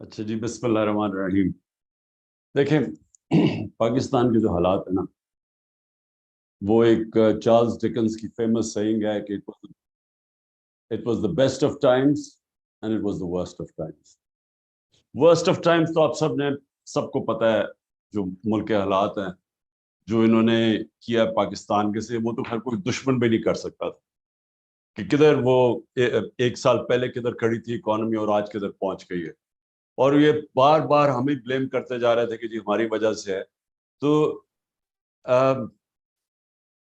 اچھا جی، بسم اللہ الرحمن الرحیم۔ دیکھیں پاکستان کے جو حالات ہیں نا، وہ ایک چارلز ڈکنس کی فیمس سیئنگ ہے کہ it was the best of Times and it was the worst of Times. Worst of Times تو آپ سب کو پتہ ہے، جو ملک کے حالات ہیں، جو انہوں نے کیا پاکستان کے سے، وہ تو خیر کوئی دشمن بھی نہیں کر سکتا تھا کہ کدھر وہ ایک سال پہلے کدھر کھڑی تھی اکانومی اور آج کدھر پہنچ گئی ہے، اور یہ بار بار ہمیں بلیم کرتے جا رہے تھے کہ جی ہماری وجہ سے ہے۔ تو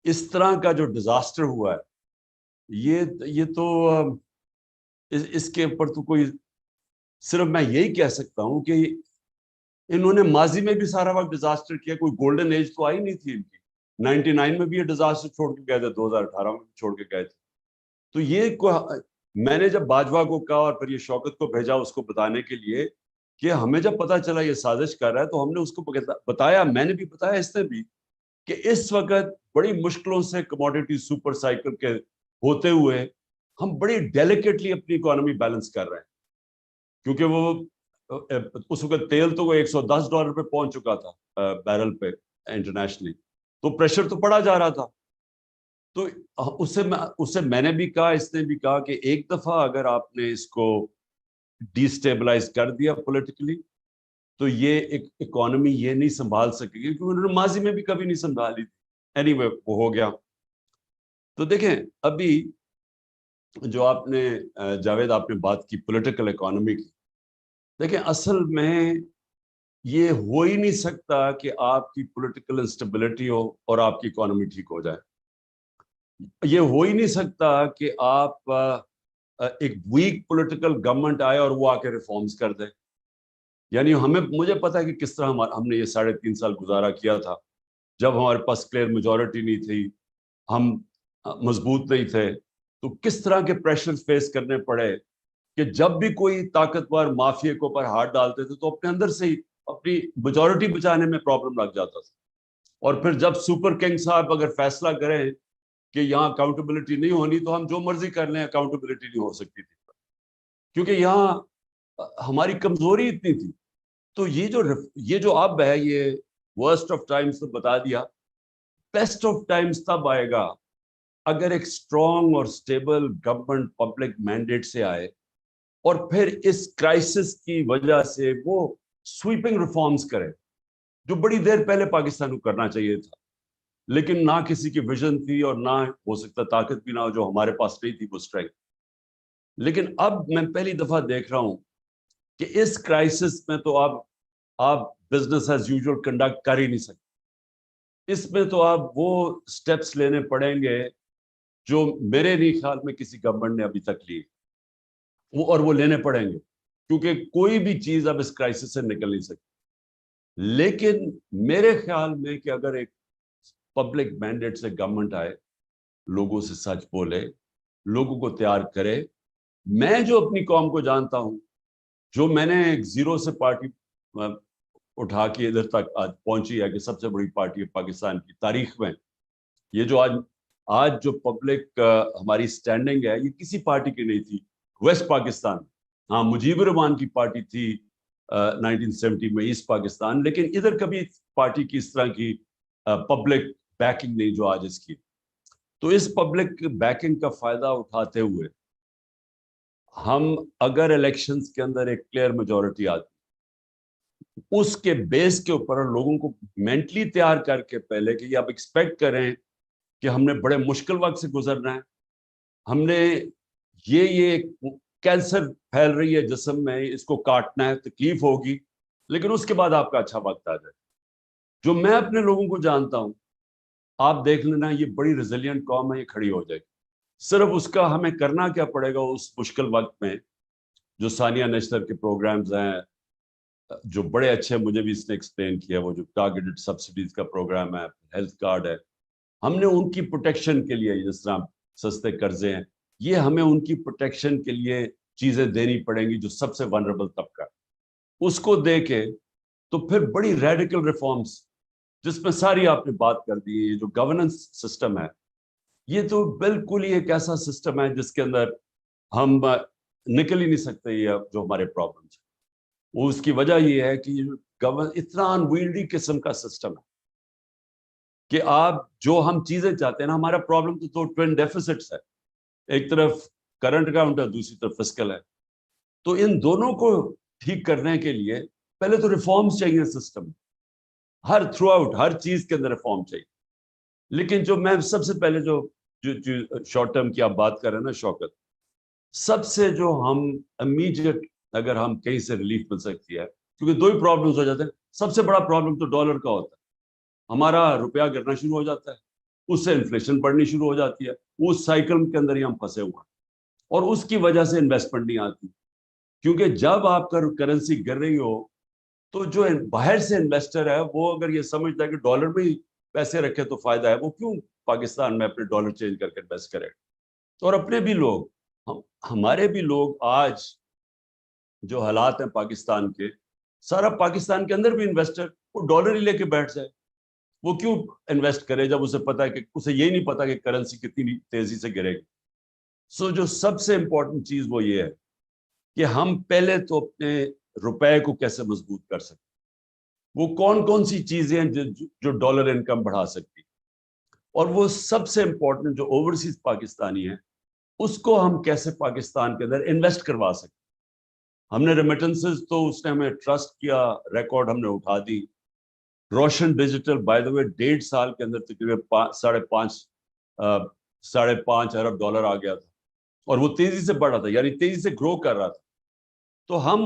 اس طرح کا جو ڈیزاسٹر ہوا ہے، یہ تو اس کے اوپر تو کوئی، صرف میں یہی کہہ سکتا ہوں کہ انہوں نے ماضی میں بھی سارا وقت ڈیزاسٹر کیا، کوئی گولڈن ایج تو آئی نہیں تھی ان کی۔ 99 میں بھی یہ ڈیزاسٹر چھوڑ کے گئے تھے، 2018 میں بھی چھوڑ کے گئے تھے۔ تو میں نے جب باجوہ کو کہا اور پھر یہ شوکت کو بھیجا اس کو بتانے کے لیے کہ ہمیں جب پتا چلا یہ سازش کر رہا ہے، تو ہم نے اس کو بتایا، میں نے بھی بتایا اس نے بھی، کہ اس وقت بڑی مشکلوں سے کموڈیٹی سپر سائیکل کے ہوتے ہوئے ہم بڑی ڈیلیکیٹلی اپنی اکانومی بیلنس کر رہے ہیں، کیونکہ وہ اس وقت تیل تو وہ $110 پہ پہنچ چکا تھا بیرل پہ انٹرنیشنلی، تو پریشر تو پڑا جا رہا تھا۔ تو اس سے میں نے بھی کہا، اس نے بھی کہا کہ ایک دفعہ اگر آپ نے اس کو ڈی اسٹیبلائز کر دیا پولیٹیکلی، تو یہ ایک اکانومی یہ نہیں سنبھال سکے گی، کیونکہ انہوں نے ماضی میں بھی کبھی نہیں سنبھالی تھی۔ اینی وے وہ ہو گیا۔ تو دیکھیں ابھی جو آپ نے جاوید آپ نے بات کی پولیٹیکل اکانومی کی، دیکھیں اصل میں یہ ہو ہی نہیں سکتا کہ آپ کی پولیٹیکل انسٹیبلٹی ہو اور آپ کی اکانومی ٹھیک ہو جائے۔ یہ ہو ہی نہیں سکتا کہ آپ ایک ویک پولیٹیکل گورنمنٹ آئے اور وہ آ کے ریفارمز کر دے۔ یعنی مجھے پتا ہے کہ کس طرح ہم نے یہ 3.5 سال گزارا کیا تھا، جب ہمارے پاس کلیئر میجورٹی نہیں تھی، ہم مضبوط نہیں تھے، تو کس طرح کے پریشر فیس کرنے پڑے کہ جب بھی کوئی طاقتور مافیا کو پر ہاتھ ڈالتے تھے تو اپنے اندر سے ہی اپنی میجورٹی بچانے میں پرابلم لگ جاتا تھا۔ اور پھر جب سپر کنگ صاحب اگر فیصلہ کریں کہ یہاں اکاؤنٹیبلٹی نہیں ہونی، تو ہم جو مرضی کر لیں، اکاؤنٹیبلٹی نہیں ہو سکتی تھی، کیونکہ یہاں ہماری کمزوری اتنی تھی۔ تو یہ جو اب ہے، یہ ورسٹ آف ٹائمز تو بتا دیا، بیسٹ آف ٹائمز تب آئے گا اگر ایک اسٹرانگ اور اسٹیبل گورنمنٹ پبلک مینڈیٹ سے آئے، اور پھر اس کرائسس کی وجہ سے وہ سویپنگ ریفارمز کرے، جو بڑی دیر پہلے پاکستان کو کرنا چاہیے تھا، لیکن نہ کسی کی ویژن تھی اور نہ ہو سکتا طاقت بھی نہ ہو، جو ہمارے پاس نہیں تھی وہ اسٹرینتھ۔ لیکن اب میں پہلی دفعہ دیکھ رہا ہوں کہ اس کرائسس میں تو آپ بزنس ایز یوزول کنڈکٹ کر ہی نہیں سکتے۔ اس میں تو آپ وہ سٹیپس لینے پڑیں گے جو میرے نہیں خیال میں کسی گورنمنٹ نے ابھی تک لی، اور وہ لینے پڑیں گے، کیونکہ کوئی بھی چیز اب اس کرائسس سے نکل نہیں سکتی۔ لیکن میرے خیال میں کہ اگر ایک پبلک مینڈیٹ سے گورنمنٹ آئے، لوگوں سے سچ بولے، لوگوں کو تیار کرے، میں جو اپنی قوم کو جانتا ہوں، جو میں نے ایک زیرو سے پارٹی اٹھا کے ادھر تک آج پہنچی ہے کہ سب سے بڑی پارٹی ہے پاکستان کی تاریخ میں، یہ جو آج جو پبلک ہماری سٹینڈنگ ہے، یہ کسی پارٹی کی نہیں تھی ویسٹ پاکستان۔ ہاں مجیب الرحمان کی پارٹی تھی 1970 میں ایسٹ پاکستان، لیکن ادھر کبھی پارٹی کی اس طرح کی پبلک بیکنگ نہیں جو آج اس کی۔ تو اس پبلک بیکنگ کا فائدہ اٹھاتے ہوئے ہم اگر الیکشنز کے اندر ایک کلیئر میجورٹی آتی، اس کے بیس کے اوپر لوگوں کو مینٹلی تیار کر کے پہلے کہ یہ آپ ایکسپیکٹ کریں کہ ہم نے بڑے مشکل وقت سے گزرنا ہے، ہم نے یہ کینسر پھیل رہی ہے جسم میں، اس کو کاٹنا ہے، تکلیف ہوگی، لیکن اس کے بعد آپ کا اچھا وقت آ جائے۔ جو میں اپنے لوگوں کو جانتا ہوں، آپ دیکھ لینا، یہ بڑی ریزیلینٹ قوم ہے، یہ کھڑی ہو جائے گی۔ صرف اس کا ہمیں کرنا کیا پڑے گا اس مشکل وقت میں، جو ثانیہ نشتر کے پروگرامز ہیں، جو بڑے اچھے مجھے بھی اس نے ایکسپلین کیا، وہ جو ٹارگیٹڈ سبسڈیز کا پروگرام ہے، ہیلتھ کارڈ ہے، ہم نے ان کی پروٹیکشن کے لیے، جس طرح سستے قرضے ہیں، یہ ہمیں ان کی پروٹیکشن کے لیے چیزیں دینی پڑیں گی، جو سب سے ونربل طبقہ، اس کو دے کے تو پھر بڑی ریڈیکل ریفارمز، جس میں ساری آپ نے بات کر دی۔ یہ جو گورننس سسٹم ہے، یہ تو بالکل ہی ایک ایسا سسٹم ہے جس کے اندر ہم نکل ہی نہیں سکتے، یہ جو ہمارے پرابلمس ہیں۔ وہ اس کی وجہ یہ ہے کہ اتنا انویلڈی قسم کا سسٹم ہے کہ آپ جو ہم چیزیں چاہتے ہیں نا, ہمارا پرابلم تو ٹوین ڈیفیسٹس ہے, ایک طرف کرنٹ اکاؤنٹ ہے, دوسری طرف فسکل ہے. تو ان دونوں کو ٹھیک کرنے کے لیے پہلے تو ریفارمز چاہیے سسٹم, ہر تھرو آؤٹ ہر چیز کے اندر ریفارم چاہیے. لیکن جو میں سب سے پہلے جو شارٹ ٹرم کی آپ بات کر رہے ہیں نا شوکت, سب سے جو ہم امیڈیٹ اگر ہم کہیں سے ریلیف مل سکتی ہے, کیونکہ دو ہی پرابلمز ہو جاتے ہیں. سب سے بڑا پرابلم تو ڈالر کا ہوتا ہے, ہمارا روپیہ گرنا شروع ہو جاتا ہے, اس سے انفلیشن بڑھنی شروع ہو جاتی ہے, اس سائیکل کے اندر ہی ہم پھنسے ہوئے ہیں, اور اس کی وجہ سے انویسٹمنٹ نہیں آتی. کیونکہ جب آپ کا کرنسی گر رہی ہو تو جو باہر سے انویسٹر ہے وہ اگر یہ سمجھتا ہے کہ ڈالر میں ہی پیسے رکھے تو فائدہ ہے, وہ کیوں پاکستان میں اپنے ڈالر چینج کر کے انویسٹ کرے. اور اپنے بھی لوگ, ہمارے بھی لوگ آج جو حالات ہیں پاکستان کے, سارا پاکستان کے اندر بھی انویسٹر وہ ڈالر ہی لے کے بیٹھ جائے. وہ کیوں انویسٹ کرے جب اسے پتا ہے کہ اسے یہ نہیں پتا کہ کرنسی کتنی تیزی سے گرے گی. سو جو سب سے امپورٹنٹ چیز وہ یہ ہے کہ ہم پہلے تو اپنے روپے کو کیسے مضبوط کر سکتے, وہ کون کون سی چیزیں ہیں جو ڈالر انکم بڑھا سکتی, اور وہ سب سے امپورٹنٹ جو اوورسیز پاکستانی ہیں اس کو ہم کیسے پاکستان کے اندر انویسٹ کروا سکتے. ہم نے ریمیٹنسز تو اس نے ہمیں ٹرسٹ کیا, ریکارڈ ہم نے اٹھا دی. روشن ڈیجیٹل بائی دا وے 1.5 سال کے اندر تقریباً 5.5 ارب ڈالر آ گیا تھا, اور وہ تیزی سے بڑھ رہا تھا, یعنی تیزی سے گرو کر رہا تھا. تو ہم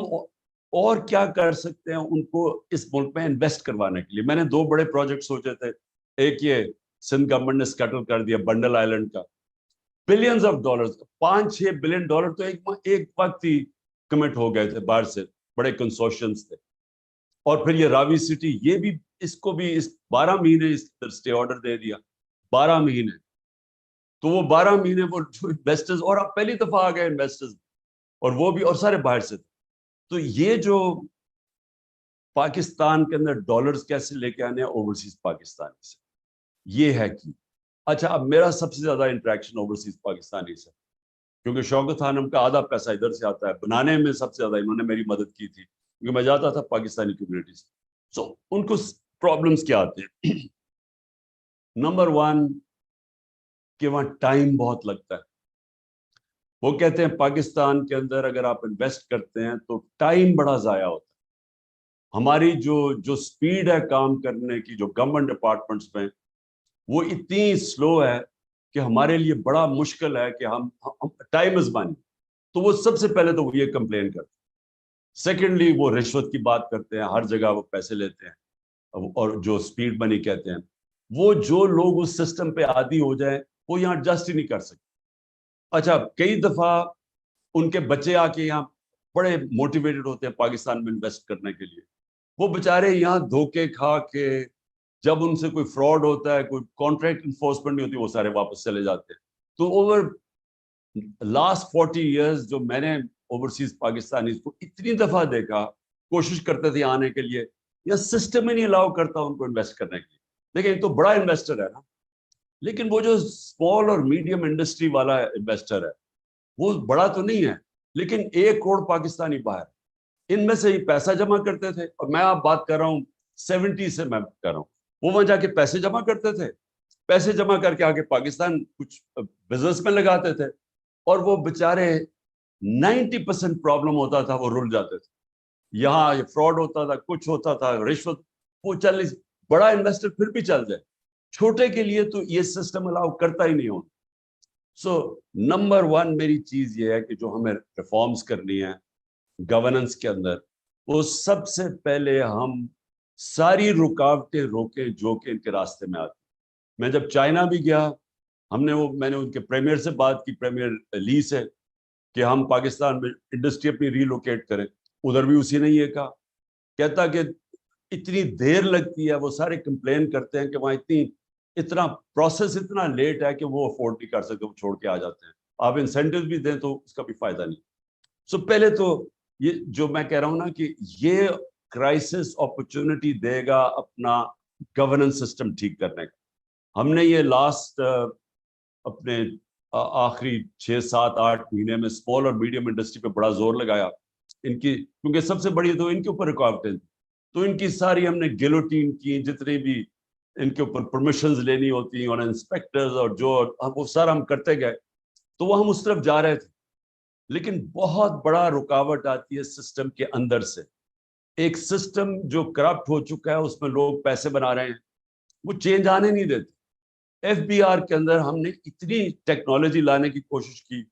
اور کیا کر سکتے ہیں ان کو اس ملک میں انویسٹ کروانے کے لیے. میں نے 2 بڑے پروجیکٹ سوچے تھے. ایک یہ سندھ گورنمنٹ نے سکیٹل کر دیا بنڈل آئلینڈ کا, billions of dollar, 5-6 billion dollar تو ایک وقت ہی کمٹ ہو گئے تھے باہر سے, بڑے کنسورشنز تھے. اور پھر یہ راوی سٹی, یہ بھی اس کو بھی 12 مہینے اسٹے آرڈر دے دیا, 12 مہینے. تو وہ 12 مہینے وہ انویسٹرز, اور اب پہلی دفعہ آ گئے انویسٹرز, اور وہ بھی اور سارے باہر سے تھے. تو یہ جو پاکستان کے اندر ڈالرز کیسے لے کے آنے ہیں اوورسیز پاکستانی سے, یہ ہے کہ اچھا اب میرا سب سے زیادہ انٹریکشن اوورسیز پاکستانی سے, کیونکہ شوکت خانم کا آدھا پیسہ ادھر سے آتا ہے, بنانے میں سب سے زیادہ انہوں نے میری مدد کی تھی, کیونکہ میں جاتا تھا پاکستانی کمیونٹی سے. سو ان کو پرابلمس کیا آتے ہیں. نمبر 1 کہ وہاں ٹائم بہت لگتا ہے. وہ کہتے ہیں پاکستان کے اندر اگر آپ انویسٹ کرتے ہیں تو ٹائم بڑا ضائع ہوتا ہے. ہماری جو سپیڈ ہے کام کرنے کی, جو گورنمنٹ ڈپارٹمنٹس میں, وہ اتنی سلو ہے کہ ہمارے لیے بڑا مشکل ہے کہ ہم ٹائم از منی. تو وہ سب سے پہلے تو وہ یہ کمپلین کرتے ہیں. سیکنڈلی وہ رشوت کی بات کرتے ہیں, ہر جگہ وہ پیسے لیتے ہیں, اور جو سپیڈ منی کہتے ہیں, وہ جو لوگ اس سسٹم پہ عادی ہو جائیں وہ یہاں ایڈجسٹ ہی نہیں کر سکتے. اچھا کئی دفعہ ان کے بچے آ کے یہاں بڑے موٹیویٹڈ ہوتے ہیں پاکستان میں انویسٹ کرنے کے لیے, وہ بےچارے یہاں دھوکے کھا کے جب ان سے کوئی فراڈ ہوتا ہے, کوئی کانٹریکٹ انفورسمنٹ نہیں ہوتی, وہ سارے واپس چلے جاتے ہیں. تو اوور لاسٹ 40 ایئرز جو میں نے اوورسیز پاکستانی کو اتنی دفعہ دیکھا, کوشش کرتے تھے آنے کے لیے, یا سسٹم ہی نہیں الاؤ کرتا ان کو انویسٹ کرنے کے لیے. لیکن ایک تو بڑا انویسٹر ہے نا, لیکن وہ جو اسمال اور میڈیم انڈسٹری والا انویسٹر ہے وہ بڑا تو نہیں ہے, لیکن 1 کروڑ پاکستانی باہر, ان میں سے ہی پیسہ جمع کرتے تھے. اور میں آپ بات کر رہا ہوں 70 سے میں کر رہا ہوں, وہ وہاں جا کے پیسے جمع کرتے تھے, پیسے جمع کر کے آگے پاکستان کچھ بزنس میں لگاتے تھے, اور وہ بےچارے 90% پرابلم ہوتا تھا, وہ رل جاتے تھے. یہاں یہ فراڈ ہوتا تھا, کچھ ہوتا تھا, رشوت, وہ چل نہیں. بڑا انویسٹر پھر بھی چل جائے, چھوٹے کے لیے تو یہ سسٹم الاؤ کرتا ہی نہیں ہوتا. سو نمبر 1 میری چیز یہ ہے کہ جو ہمیں ریفارمز کرنی ہے گورننس کے اندر, وہ سب سے پہلے ہم ساری رکاوٹیں روکیں جو کہ ان کے راستے میں آتی. میں جب چائنا بھی گیا, میں نے ان کے پریمیئر سے بات کی, پریمیئر لی سے, کہ ہم پاکستان میں انڈسٹری اپنی ریلوکیٹ کریں. ادھر بھی اسی نے یہ کہا, کہتا کہ اتنی دیر لگتی ہے, وہ سارے کمپلین کرتے ہیں کہ وہاں اتنا پروسیس اتنا لیٹ ہے کہ وہ افورڈ نہیں کر سکتے, وہ چھوڑ کے آ جاتے ہیں. آپ انسینٹیو بھی دیں تو اس کا بھی فائدہ نہیں. سو پہلے تو یہ جو میں کہہ رہا ہوں نا کہ یہ کرائسس اپرچونٹی دے گا اپنا گورننس سسٹم ٹھیک کرنے کا. ہم نے یہ لاسٹ اپنے آخری 6-7-8 مہینے میں اسمال اور میڈیم انڈسٹری پہ بڑا زور لگایا, ان کی کیونکہ سب سے بڑی تو ان کے اوپر رکاوٹیں تھیں، تو ان کی ساری ہم نے گیلوٹین کی، جتنے بھی ان کے اوپر پرمیشنز لینی ہوتی اور انسپیکٹرز اور جو وہ سارا ہم کرتے گئے، تو وہ ہم اس طرف جا رہے تھے. لیکن بہت بڑا رکاوٹ آتی ہے سسٹم کے اندر سے. ایک سسٹم جو کرپٹ ہو چکا ہے، اس میں لوگ پیسے بنا رہے ہیں، وہ چینج آنے نہیں دیتے. ایف بی آر کے اندر ہم نے اتنی ٹیکنالوجی لانے کی کوشش کی،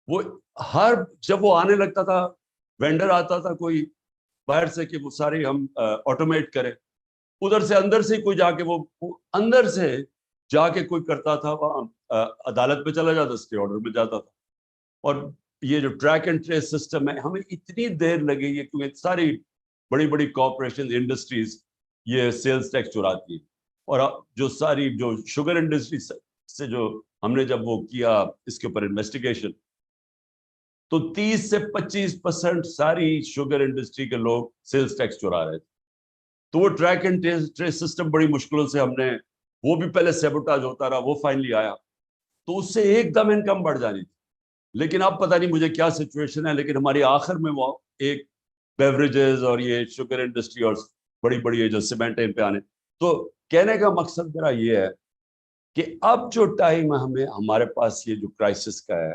وہ جب وہ آنے لگتا تھا، وینڈر آتا تھا کوئی باہر سے کہ وہ سارے ہم آٹومیٹ کریں، ادھر سے اندر سے کوئی جا کے وہ اندر سے جا کے کوئی کرتا تھا، وہاں عدالت میں چلا جاتا، اسٹے آرڈر میں جاتا تھا. اور یہ جو ٹریک اینڈ ٹریس سسٹم ہے، ہمیں اتنی دیر لگی ہے کیونکہ ساری بڑی بڑی کارپوریشن انڈسٹریز یہ سیلز ٹیکس چراتی ہے. اور جو ساری جو شوگر انڈسٹری سے جو ہم نے جب وہ کیا اس کے اوپر انویسٹیگیشن، تو 30 سے 25% ساری شوگر انڈسٹری کے لوگ سیلز ٹیکس چرا رہے تھے. تو وہ ٹریک اینڈ ٹریس سسٹم بڑی مشکلوں سے ہم نے، وہ بھی پہلے سیبوٹاج ہوتا رہا، وہ فائنلی آیا، تو اس سے ایک دم انکم بڑھ جانی تھی. لیکن اب پتہ نہیں مجھے کیا سچویشن ہے، لیکن ہماری آخر میں وہ ایک بیوریجز اور یہ شوگر انڈسٹری اور بڑی بڑی جو سیمنٹ ان پہ آنے. تو کہنے کا مقصد میرا یہ ہے کہ اب جو ٹائم ہمیں ہمارے پاس یہ جو کرائسس کا ہے،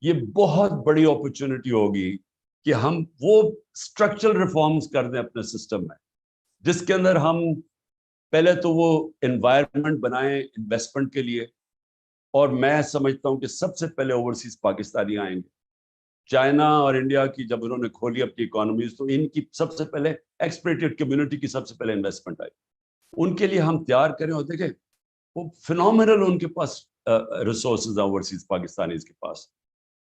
یہ بہت بڑی اپرچونٹی ہوگی کہ ہم وہ اسٹرکچرل ریفارمز کر دیں اپنے سسٹم میں، جس کے اندر ہم پہلے تو وہ انوائرمنٹ بنائیں انویسٹمنٹ کے لیے. اور میں سمجھتا ہوں کہ سب سے پہلے اوورسیز پاکستانی آئیں گے. چائنا اور انڈیا کی جب انہوں نے کھولی اپنی اکانومیز، تو ان کی سب سے پہلے ایکسپریٹڈ کمیونٹی کی سب سے پہلے انویسٹمنٹ آئی. ان کے لیے ہم تیار کریں. اور دیکھیں وہ فنومینل ان کے پاس ریسورسز ہیں اوورسیز پاکستانیز کے پاس.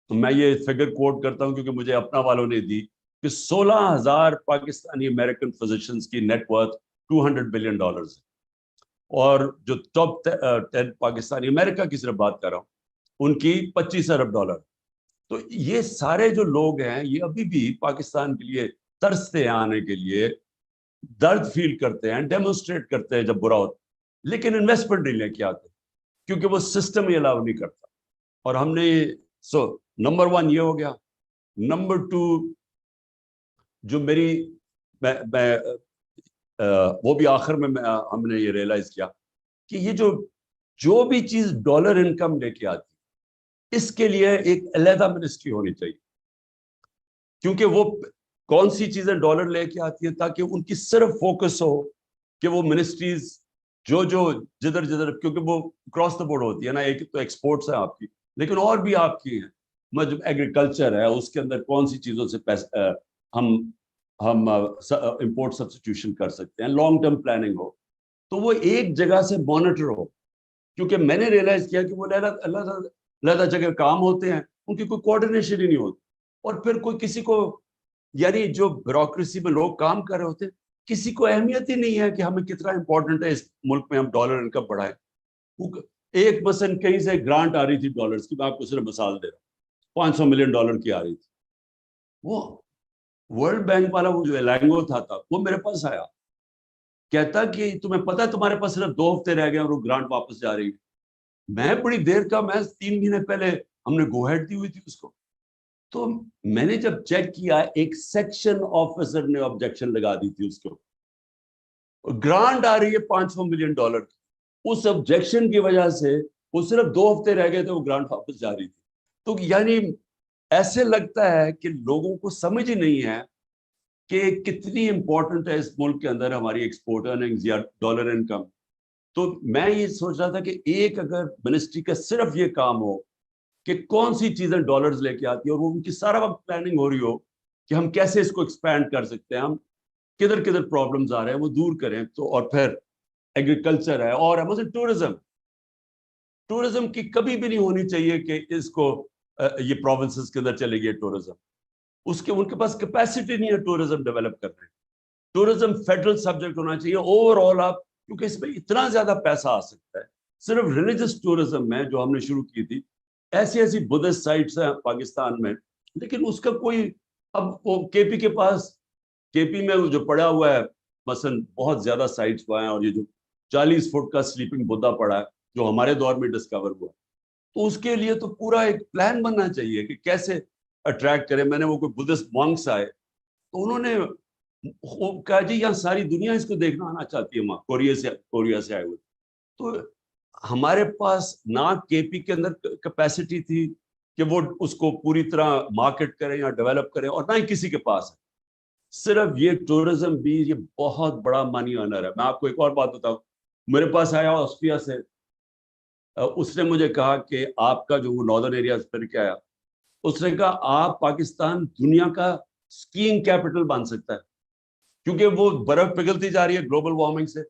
تو میں یہ فگر کوٹ کرتا ہوں کیونکہ مجھے اپنا والوں نے دی کہ 16,000 پاکستانی امریکن فزیشنز کی نیٹ ورتھ $200 بلین ہے. اور جو ٹاپ 10 پاکستانی، امریکہ کی صرف بات کر رہا ہوں، ان کی $25 ارب. تو یہ سارے جو لوگ ہیں یہ ابھی بھی پاکستان کے لیے ترستے ہیں آنے کے لیے، درد فیل کرتے ہیں، ڈیمونسٹریٹ کرتے ہیں جب برا ہوتا، لیکن انویسٹمنٹ نہیں لے کے آتے کیونکہ وہ سسٹم ہی الاؤ نہیں کرتا. اور ہم نے نمبر 1 یہ ہو گیا. نمبر 2 جو میری وہ بھی آخر میں ہم نے یہ ریئلائز کیا کہ یہ جو بھی چیز ڈالر انکم لے کے آتی، اس کے لیے ایک علیحدہ منسٹری ہونی چاہیے. کیونکہ وہ کون سی چیزیں ڈالر لے کے آتی ہیں، تاکہ ان کی صرف فوکس ہو کہ وہ منسٹریز جو جدھر کیونکہ وہ کراس دا بورڈ ہوتی ہے نا. ایک تو ایکسپورٹس ہیں آپ کی، لیکن اور بھی آپ کی ہیں. ایگریکلچر ہے، اس کے اندر کون سی چیزوں سے ہم امپورٹ سبسٹیوشن کر سکتے ہیں، لانگ ٹرم پلاننگ ہو، تو وہ ایک جگہ سے مانیٹر ہو. کیونکہ میں نے ریئلائز کیا کہ وہ علیحدہ جگہ کام ہوتے ہیں، ان کی کوئی کوآرڈینیشن ہی نہیں ہوتی. اور پھر کوئی کسی کو، یعنی جو بیوروکریسی میں لوگ کام کر رہے ہوتے ہیں، کسی کو اہمیت ہی نہیں ہے کہ ہمیں کتنا امپورٹنٹ ہے اس ملک میں ہم ڈالر انکم بڑھائیں. ایک مثلاً کہیں سے گرانٹ آ رہی تھی ڈالرز کی، میں آپ کو صرف مثال دے رہا ہوں، $500 ملین کی آ رہی تھی. وہ ورلڈ بینک والا وہ جو ایلانگو تھا وہ میرے پاس آیا، کہتا کہ تمہیں پتا ہے تمہارے پاس صرف 2 ہفتے رہ گئے اور وہ گرانٹ واپس جا رہی ہے. میں بڑی دیر کا، میں 3 مہینے پہلے ہم نے گو ہیڈ دی ہوئی تھی اس کو. تو میں نے جب چیک کیا، ایک سیکشن آفیسر نے آبجیکشن لگا دی تھی اس کو، گرانٹ آ رہی ہے $500 ملین کی. اس آبجیکشن کی وجہ سے وہ صرف 2 ہفتے رہ گئے تھے، وہ گرانٹ واپس جا رہی تھی. تو یعنی ایسے لگتا ہے کہ لوگوں کو سمجھ ہی نہیں ہے کہ کتنی امپورٹنٹ ہے اس ملک کے اندر ہماری ایکسپورٹ ارننگز یا ڈالر انکم. تو میں یہ سوچ رہا تھا کہ ایک اگر منسٹری کا صرف یہ کام ہو کہ کون سی چیزیں ڈالرز لے کے آتی ہیں، اور وہ ان کی سارا وقت پلاننگ ہو رہی ہو کہ ہم کیسے اس کو ایکسپینڈ کر سکتے ہیں، ہم کدھر پرابلمز آ رہے ہیں وہ دور کریں. تو اور پھر ایگریکلچر ہے، اور ہے مثلا ٹورزم کی کبھی بھی نہیں ہونی چاہیے کہ اس کو یہ پروونسز کے اندر چلے گئے ٹورزم. ان کے پاس کیپیسٹی نہیں ہے ٹورزم ڈیولپ کرنے. ٹورزم فیڈرل سبجیکٹ ہونا چاہیے اوور آل آپ، کیونکہ اس میں اتنا زیادہ پیسہ آ سکتا ہے. صرف ریلیجس ٹورزم میں جو ہم نے شروع کی تھی، ایسی بدھسٹ سائٹس ہیں پاکستان میں، لیکن اس کا کوئی، اب وہ کے پی کے پاس، کے پی میں جو پڑا ہوا ہے مثلا بہت زیادہ سائٹس پائے ہیں، اور یہ جو 40 فٹ کا سلیپنگ بدھا پڑا ہے جو ہمارے دور میں ڈسکور ہوا، تو اس کے لیے تو پورا ایک پلان بننا چاہیے کہ کیسے اٹریکٹ کریں. میں نے وہ کوئی بدھسٹ مونکس آئے تو انہوں نے کہا جی یہاں ساری دنیا اس کو دیکھنا آنا چاہتی ہے, کوریا سے آئے ہوئے. تو ہمارے پاس نہ کے پی کے اندر کیپیسٹی تھی کہ وہ اس کو پوری طرح مارکیٹ کریں یا ڈیولپ کریں, اور نہ ہی کسی کے پاس ہے. صرف یہ ٹورزم بھی یہ بہت بڑا منی ارنر ہے. میں آپ کو ایک اور بات بتاؤں, میرے پاس آیا آسٹریا سے, اس نے مجھے کہا کہ آپ کا جو وہ ناردرن ایریا پھر کے آیا, اس نے کہا آپ پاکستان دنیا کا اسکیئنگ کیپٹل بن سکتا ہے, کیونکہ وہ برف پگھلتی جا رہی ہے گلوبل وارمنگ سے.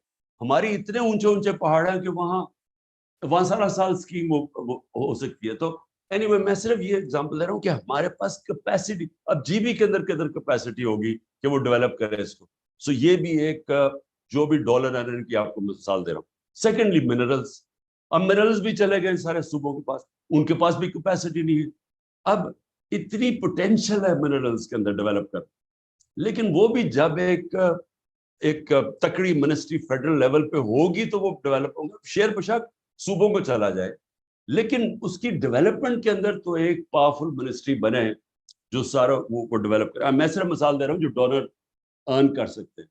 ہماری اتنے اونچے اونچے پہاڑ ہیں کہ وہاں سارا سال اسکیئنگ ہو سکتی ہے. تو اینی وے میں صرف یہ اگزامپل دے رہا ہوں کہ ہمارے پاس کیپیسٹی, اب جی بی کے اندر کیپیسٹی ہوگی کہ وہ ڈیولپ کرے اس کو. سو یہ بھی ایک جو بھی ڈالر ارنر کی آپ کو مثال دے رہا ہوں. سیکنڈلی منرلس, اب منرلس بھی چلے گئے سارے صوبوں کے پاس, ان کے پاس بھی کیپیسٹی نہیں ہے. اب اتنی پوٹینشیل ہے منرلس کے اندر ڈیولپ کر, لیکن وہ بھی جب ایک تکڑی منسٹری فیڈرل لیول پہ ہوگی تو وہ ڈیولپ ہوگا. شیر بشک صوبوں کو چلا جائے, لیکن اس کی ڈیولپمنٹ کے اندر تو ایک پاورفل منسٹری بنے جو سارا وہ ڈیولپ کرے. میں صرف مثال دے رہا ہوں جو ڈالر ارن کر سکتے ہیں.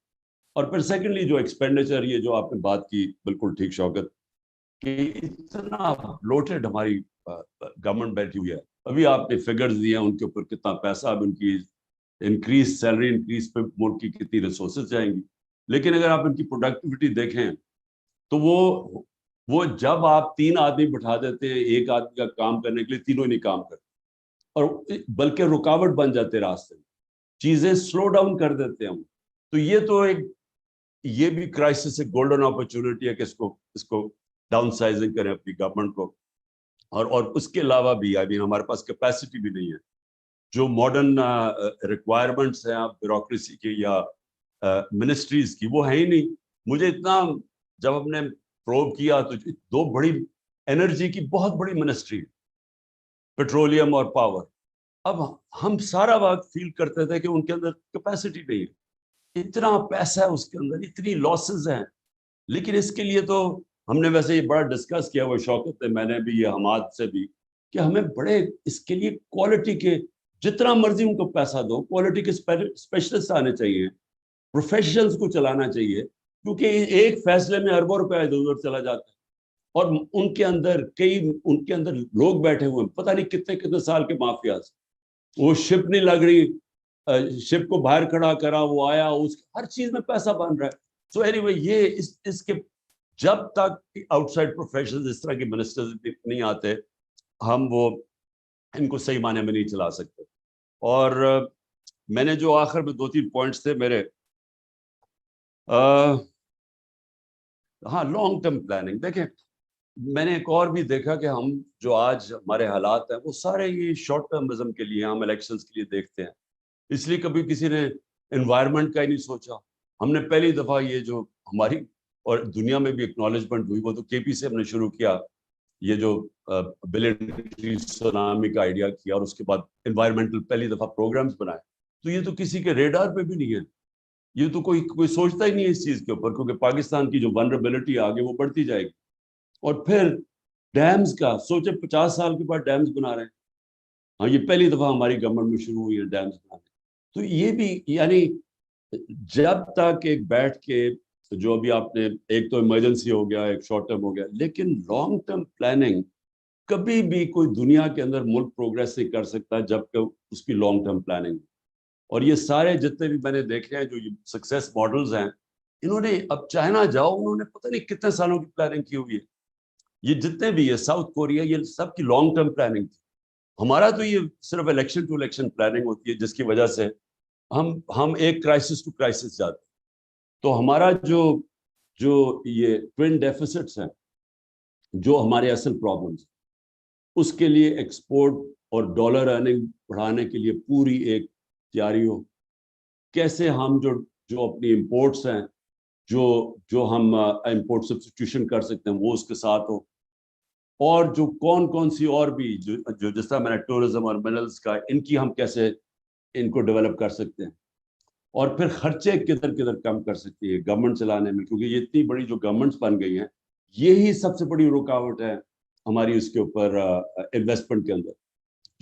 اور پھر سیکنڈلی جو ایکسپینڈیچر, یہ جو آپ نے بات کی بالکل ٹھیک شوکت, کہ اتنا بلوٹڈ ہماری گورنمنٹ بیٹھی ہوئی ہے. ابھی آپ نے فگرز دیے ہیں ان کے اوپر کتنا پیسہ, اب ان کی انکریز سیلری انکریز پہ ملک کی کتنی ریسورسز جائیں گی. لیکن اگر آپ ان کی پروڈکٹیوٹی دیکھیں تو وہ جب آپ 3 آدمی بٹھا دیتے ہیں ایک آدمی کا کام کرنے کے لیے, تینوں ہی نہیں کام کرتے, اور بلکہ رکاوٹ بن جاتے راستے میں, چیزیں سلو ڈاؤن کر دیتے ہیں. تو یہ بھی کرائسس ایک گولڈن اپرچونٹی ہے کہ اس کو ڈاؤن سائزنگ کریں اپنی گورنمنٹ کو. اور اس کے علاوہ بھی ہمارے پاس کیپیسٹی بھی نہیں ہے. جو ماڈرن ریکوائرمنٹس ہیں بیوروکریسی کی یا منسٹریز کی, وہ ہے ہی نہیں. مجھے اتنا, جب ہم نے پروب کیا تو 2 بڑی انرجی کی بہت بڑی منسٹری, پیٹرولیم اور پاور, اب ہم سارا وقت فیل کرتے تھے کہ ان کے اندر کیپیسٹی نہیں ہے. اتنا پیسہ ہے اس کے اندر, اتنی لاسز ہیں. لیکن اس کے لیے تو ہم نے ویسے یہ بڑا ڈسکس کیا ہوا شوکت, میں نے بھی, یہ حماد سے بھی, کہ ہمیں بڑے اس کے لیے کوالٹی کے, جتنا مرضی ان کو پیسہ دو, کوالٹی کے اسپیشلسٹ آنے چاہیے, پروفیشنلز کو چلانا چاہیے, کیونکہ ایک فیصلے میں اربوں روپے ادھر ادھر چلا جاتا ہے. اور ان کے اندر لوگ بیٹھے ہوئے ہیں, پتہ نہیں کتنے سال کے مافیاز. وہ شپ نہیں لگ رہی, شپ کو باہر کھڑا کرا, وہ آیا, ہر چیز میں پیسہ بن رہا ہے. سو اینی وے یہ اس کے جب تک آؤٹ سائڈ پروفیشنل اس طرح کے منسٹرز نہیں آتے, ہم ان کو صحیح معنی میں نہیں چلا سکتے. اور میں نے جو آخر میں 2-3 پوائنٹس تھے میرے, ہاں لانگ ٹرم پلاننگ. دیکھیں میں نے ایک اور بھی دیکھا کہ ہم جو آج ہمارے حالات ہیں وہ سارے یہ شارٹ ٹرمزم کے لیے, ہم الیکشنز کے لیے دیکھتے ہیں, اس لیے کبھی کسی نے انوائرمنٹ کا ہی نہیں سوچا. ہم نے پہلی دفعہ یہ جو ہماری اور دنیا میں بھی اکنالجمنٹ ہوئی, وہ تو کے پی سے ہم نے شروع کیا, یہ جو بلین ٹری سونامی کا آئیڈیا کیا, اور اس کے بعد انوائرمنٹل پہلی دفعہ پروگرامز بنائے. تو یہ تو کسی کے ریڈار پہ بھی نہیں ہے, یہ تو کوئی سوچتا ہی نہیں ہے اس چیز کے اوپر, کیونکہ پاکستان کی جو ولنریبلٹی آگے وہ بڑھتی جائے گی. اور پھر ڈیمز کا سوچے, 50 سال کے بعد ڈیمز بنا رہے ہیں. ہاں یہ پہلی دفعہ ہماری گورنمنٹ میں شروع ہوئی ہے ڈیمز بنانے. تو یہ بھی یعنی جب تک ایک بیٹھ کے, جو ابھی آپ نے, ایک تو ایمرجنسی ہو گیا, ایک شارٹ ٹرم ہو گیا, لیکن لانگ ٹرم پلاننگ کبھی بھی کوئی دنیا کے اندر ملک پروگریس نہیں کر سکتا جب کہ اس کی لانگ ٹرم پلاننگ. اور یہ سارے جتنے بھی میں نے دیکھے ہیں جو سکسیس ماڈلز ہیں, انہوں نے, اب چائنا جاؤ, انہوں نے پتہ نہیں کتنے سالوں کی پلاننگ کی ہوئی ہے. یہ جتنے بھی ہے, ساؤتھ کوریا, یہ سب کی لانگ ٹرم پلاننگ تھی. ہمارا تو یہ صرف الیکشن ٹو الیکشن پلاننگ ہوتی ہے, جس کی وجہ سے ہم ایک کرائسس ٹو کرائسس جاتے ہیں. تو ہمارا جو یہ ٹوین ڈیفیسٹس ہیں, جو ہمارے اصل پرابلمس, اس کے لیے ایکسپورٹ اور ڈالر ارننگ بڑھانے کے لیے پوری ایک تیاری ہو. کیسے ہم جو اپنی امپورٹس ہیں, جو ہم امپورٹ سبسٹیٹیوشن کر سکتے ہیں, وہ اس کے ساتھ ہو. اور جو کون سی اور بھی جو جس طرح میں نے ٹورزم اور منرلس کا, ان کی ہم کیسے ان کو ڈیولپ کر سکتے ہیں. اور پھر خرچے کدھر کم کر سکتی ہے گورنمنٹ چلانے میں, کیونکہ یہ اتنی بڑی جو گورنمنٹس بن گئی ہیں, یہی سب سے بڑی رکاوٹ ہے ہماری اس کے اوپر انویسٹمنٹ کے اندر.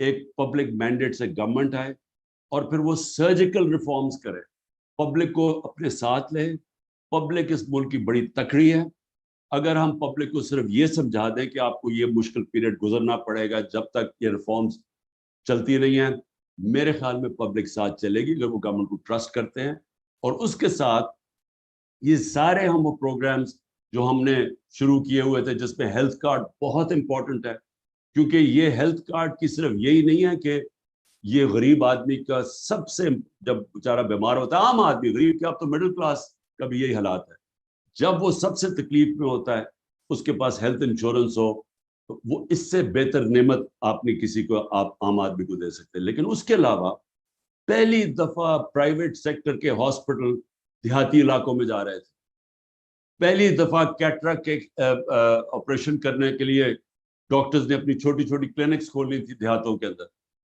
ایک پبلک مینڈیٹ سے گورنمنٹ آئے اور پھر وہ سرجیکل ریفارمز کرے, پبلک کو اپنے ساتھ لے. پبلک اس ملک کی بڑی تکڑی ہے. اگر ہم پبلک کو صرف یہ سمجھا دیں کہ آپ کو یہ مشکل پیریڈ گزرنا پڑے گا جب تک یہ ریفارمز چلتی نہیں ہیں, میرے خیال میں پبلک ساتھ چلے گی اگر وہ گورنمنٹ کو ٹرسٹ کرتے ہیں. اور اس کے ساتھ یہ سارے ہم وہ پروگرامز جو ہم نے شروع کیے ہوئے تھے, جس میں ہیلتھ کارڈ بہت امپورٹنٹ ہے, کیونکہ یہ ہیلتھ کارڈ کی صرف یہی نہیں ہے کہ یہ غریب آدمی کا سب سے, جب بیچارہ بیمار ہوتا ہے, عام آدمی, غریب کیا, اب تو مڈل کلاس کا بھی یہی حالات ہے, جب وہ سب سے تکلیف میں ہوتا ہے اس کے پاس ہیلتھ انشورنس ہو, وہ اس سے بہتر نعمت آپ نے کسی کو, آپ عام آدمی کو دے سکتے ہیں. لیکن اس کے علاوہ پہلی دفعہ پرائیویٹ سیکٹر کے ہاسپٹل دیہاتی علاقوں میں جا رہے تھے. پہلی دفعہ کیٹرک کے آپریشن کرنے کے لیے ڈاکٹرز نے اپنی چھوٹی چھوٹی کلینکس کھولنی تھی دیہاتوں کے اندر,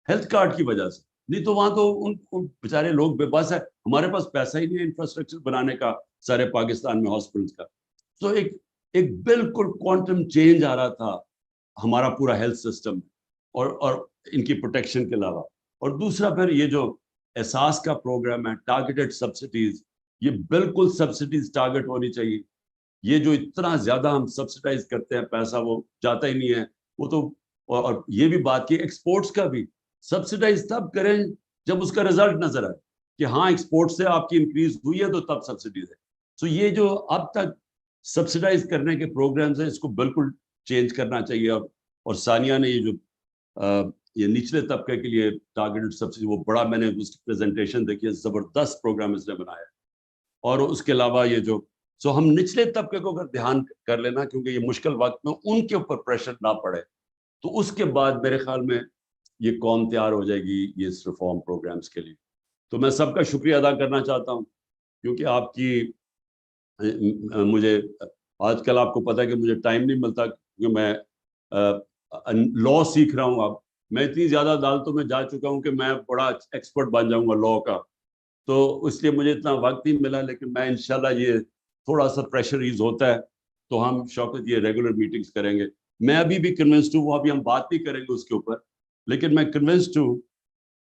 ہیلتھ کارڈ کی وجہ سے. نہیں تو وہاں تو ان بیچارے لوگ بے بس ہے, ہمارے پاس پیسہ ہی نہیں ہے انفراسٹرکچر بنانے کا سارے پاکستان میں ہاسپٹلس کا. تو ایک بالکل کوانٹم چینج آ رہا تھا ہمارا پورا ہیلتھ سسٹم اور ان کی پروٹیکشن کے علاوہ. اور دوسرا پھر یہ جو احساس کا پروگرام ہے, ٹارگیٹڈ سبسڈیز, یہ بالکل سبسڈیز ٹارگیٹ ہونی چاہیے. یہ جو اتنا زیادہ ہم سبسڈائز کرتے ہیں پیسہ, وہ جاتا ہی نہیں ہے. وہ تو, اور یہ بھی بات کی ایکسپورٹس کا بھی سبسڈائز تب کریں جب اس کا رزلٹ نظر آئے کہ ہاں ایکسپورٹ سے آپ کی انکریز ہوئی ہے, تو تب سبسڈیز ہے. تو یہ جو اب تک سبسڈائز کرنے کے پروگرامز ہیں, اس کو بالکل چینج کرنا چاہیے. اور ثانیہ نے یہ جو یہ نچلے طبقے کے لیے ٹارگیٹڈ سبسڈی, وہ بڑا, میں نے اس کی پریزنٹیشن دیکھی ہے, زبردست پروگرام اس نے بنایا. اور اس کے علاوہ یہ جو ہم نچلے طبقے کو اگر دھیان کر لینا, کیونکہ یہ مشکل وقت میں ان کے اوپر پریشر نہ پڑے, تو اس کے بعد میرے خیال میں یہ قوم تیار ہو جائے گی یہ اس ریفارم پروگرامز کے لیے. تو میں سب کا شکریہ ادا کرنا چاہتا ہوں, کیونکہ آپ کی, مجھے آج کل آپ کو پتہ ہے کہ مجھے ٹائم نہیں ملتا, کیونکہ میں لاء سیکھ رہا ہوں. اب میں اتنی زیادہ عدالتوں میں جا چکا ہوں کہ میں بڑا ایکسپرٹ بن جاؤں گا لاء کا, تو اس لیے مجھے اتنا وقت نہیں ملا. لیکن میں انشاءاللہ یہ تھوڑا سا پریشر ایز ہوتا ہے تو ہم شوکت یہ ریگولر میٹنگز کریں گے. میں ابھی بھی کنونسڈ ہوں, وہ ابھی ہم بات نہیں کریں گے اس کے اوپر, لیکن میں کنونسڈ ہوں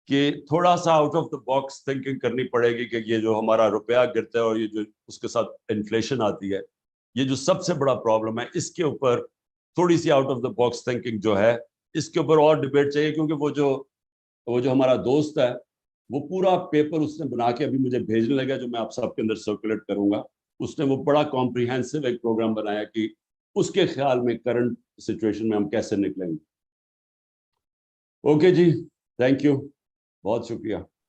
کہ تھوڑا سا out of the box thinking کرنی پڑے گی کہ یہ جو ہمارا روپیہ گرتا ہے اور یہ جو اس کے ساتھ انفلیشن آتی ہے, یہ جو سب سے بڑا پرابلم ہے, اس کے اوپر تھوڑی سی out of the box thinking جو ہے, اس کے اوپر اور ڈیبیٹ چاہیے. کیونکہ وہ جو ہمارا دوست ہے, وہ پورا پیپر اس نے بنا کے ابھی مجھے بھیجنے لگا, جو میں آپ سب کے اندر سرکولیٹ کروں گا. اس نے وہ بڑا کمپریہنسو ایک پروگرام بنایا کہ اس کے خیال میں کرنٹ سچویشن میں ہم کیسے نکلیں گے. اوکے جی, تھینک یو, بہت شکریہ.